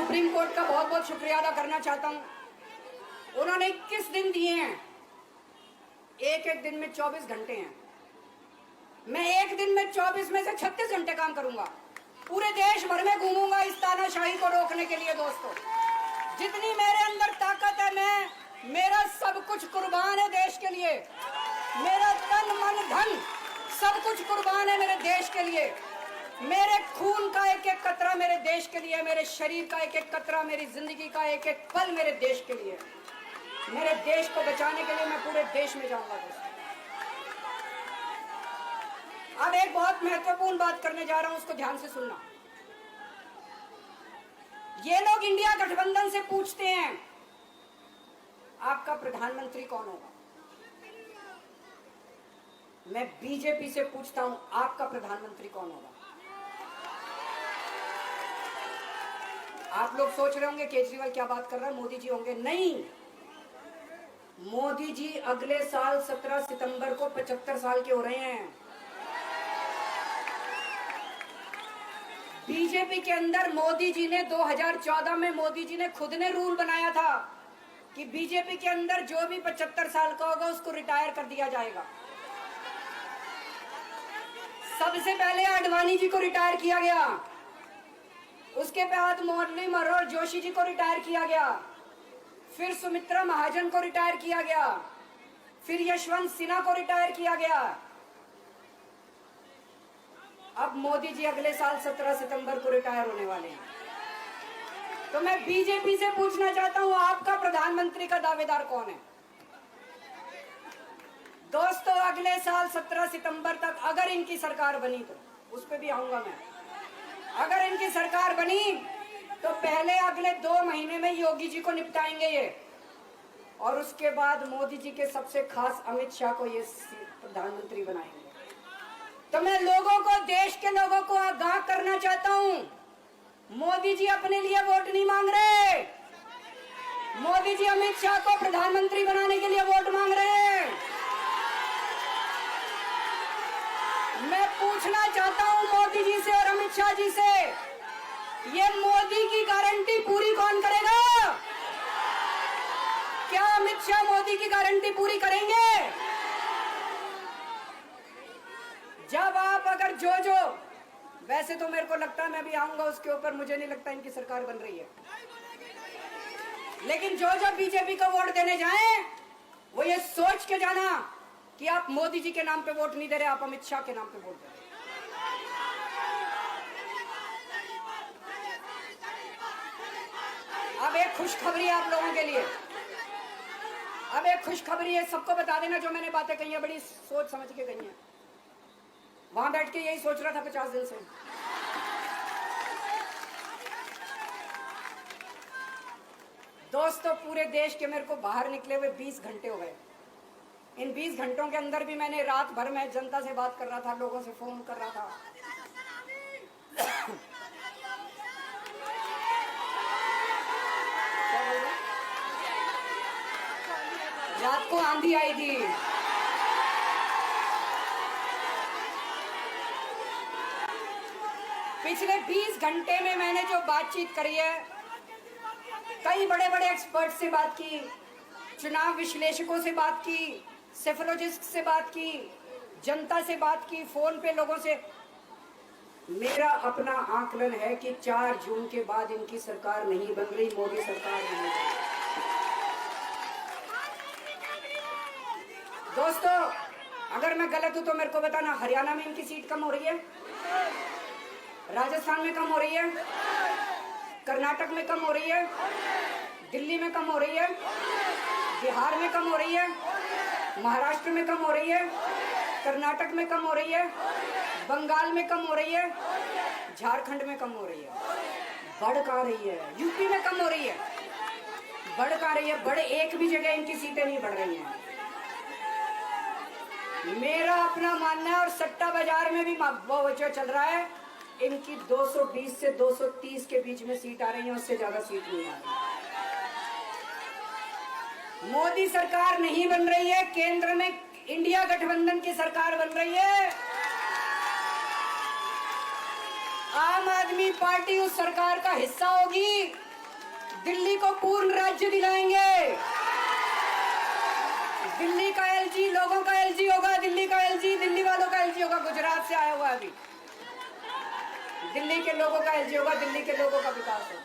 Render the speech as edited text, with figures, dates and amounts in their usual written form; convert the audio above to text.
Supreme court का बहुत बहुत शुक्रिया अदा करना चाहता हूं। उन्होंने 21 दिन दिए हैं, एक एक दिन में 24 घंटे हैं। मैं एक दिन में 24 में से 36 घंटे काम करूंगा, पूरे देश भर में घूमूंगा इस तानाशाही को रोकने के लिए। दोस्तों, जितनी मेरे अंदर ताकत है, मेरा सब कुछ कुर्बान है देश के लिए। मेरा तन मन धन सब कुछ कुर्बान है मेरे देश के लिए। मेरे खून का एक एक कतरा मेरे देश के लिए, मेरे शरीर का एक एक कतरा, मेरी जिंदगी का एक एक पल मेरे देश के लिए। मेरे देश को बचाने के लिए मैं पूरे देश में जाऊंगा। दोस्तों, अब एक बहुत महत्वपूर्ण बात करने जा रहा हूं, उसको ध्यान से सुनना। ये लोग इंडिया गठबंधन से पूछते हैं आपका प्रधानमंत्री कौन होगा। मैं बीजेपी से पूछता हूं आपका प्रधानमंत्री कौन होगा। आप लोग सोच रहे होंगे केजरीवाल क्या बात कर रहा है, मोदी जी होंगे। नहीं, मोदी जी अगले साल 17 सितंबर को 75 साल के हो रहे हैं। बीजेपी के अंदर मोदी जी ने 2014 में मोदी जी ने खुद ने रूल बनाया था कि बीजेपी के अंदर जो भी 75 साल का होगा उसको रिटायर कर दिया जाएगा। सबसे पहले आडवाणी जी को रिटायर किया गया, उसके बाद मुरली मनोहर जोशी जी को रिटायर किया गया, फिर सुमित्रा महाजन को रिटायर किया गया, फिर यशवंत सिन्हा को रिटायर किया गया। अब मोदी जी अगले साल 17 सितंबर को रिटायर होने वाले हैं। तो मैं बीजेपी से पूछना चाहता हूं आपका प्रधानमंत्री का दावेदार कौन है। दोस्तों, अगले साल 17 सितंबर तक अगर इनकी सरकार बनी तो उस पर भी आऊंगा मैं। अगर इनकी सरकार बनी तो पहले अगले 2 महीने में योगी जी को निपटाएंगे ये, और उसके बाद मोदी जी के सबसे खास अमित शाह को ये प्रधानमंत्री बनाएंगे। तो मैं लोगों को, देश के लोगों को आगाह करना चाहता हूं, मोदी जी अपने लिए वोट नहीं मांग रहे। मोदी जी अमित शाह को प्रधानमंत्री बनाने के लिए वोट मांग रहे हैं। मैं पूछना चाहता हूं मोदी जी से और अमित शाह जी से, ये मोदी की गारंटी पूरी कौन करेगा? क्या अमित शाह मोदी की गारंटी पूरी करेंगे? जब आप अगर जो वैसे तो मेरे को लगता है मैं भी आऊंगा उसके ऊपर, मुझे नहीं लगता इनकी सरकार बन रही है, लेकिन जो बीजेपी को वोट देने जाएं वो ये सोच के जाना कि आप मोदी जी के नाम पे वोट नहीं दे रहे, आप अमित शाह के नाम पे वोट दे रहे। अब एक खुशखबरी है आप लोगों के लिए, अब एक खुशखबरी है। सबको बता देना जो मैंने बातें कही है, बड़ी सोच समझ के कही है। वहां बैठ के यही सोच रहा था 50 दिन से। दोस्तों, पूरे देश के मेरे को बाहर निकले हुए 20 घंटे हो गए। इन 20 घंटों के अंदर भी मैंने रात भर में जनता से बात कर रहा था, लोगों से फोन कर रहा था। रात को आंधी आई थी, पिछले 20 घंटे में मैंने जो बातचीत करी है, कई बड़े बड़े एक्सपर्ट से बात की, चुनाव विश्लेषकों से बात की, सेफोलॉजिस्ट से बात की, जनता से बात की, फोन पे लोगों से। मेरा अपना आकलन है कि 4 जून के बाद इनकी सरकार नहीं बन रही, मोदी सरकार नहीं बन रही। दोस्तों, अगर मैं गलत हूं तो मेरे को बताना। हरियाणा में इनकी सीट कम हो रही है, राजस्थान में कम हो रही है, कर्नाटक में कम हो रही है, दिल्ली में कम हो रही है, बिहार में कम हो रही है, महाराष्ट्र में कम हो रही है, कर्नाटक में कम हो रही है, बंगाल में कम हो रही है, झारखंड में कम हो रही है। बढ़ कहां रही है? यूपी में कम हो रही है, बढ़ कहां रही है? बड़े एक भी जगह इनकी सीटें नहीं बढ़ रही हैं। मेरा अपना मानना है, और सट्टा बाजार में भी वो जो चल रहा है, इनकी 220 से 230 के बीच में सीट आ रही है, उससे ज्यादा सीट नहीं आ रही। मोदी सरकार नहीं बन रही है, केंद्र में इंडिया गठबंधन की सरकार बन रही है। आम आदमी पार्टी उस सरकार का हिस्सा होगी दिल्ली को पूर्ण राज्य दिलाएंगे। दिल्ली का एलजी लोगों का एलजी होगा, दिल्ली का एलजी दिल्ली वालों का एलजी होगा। गुजरात से आया हुआ है अभी, दिल्ली के लोगों का एलजी होगा, दिल्ली के लोगों का विकास होगा।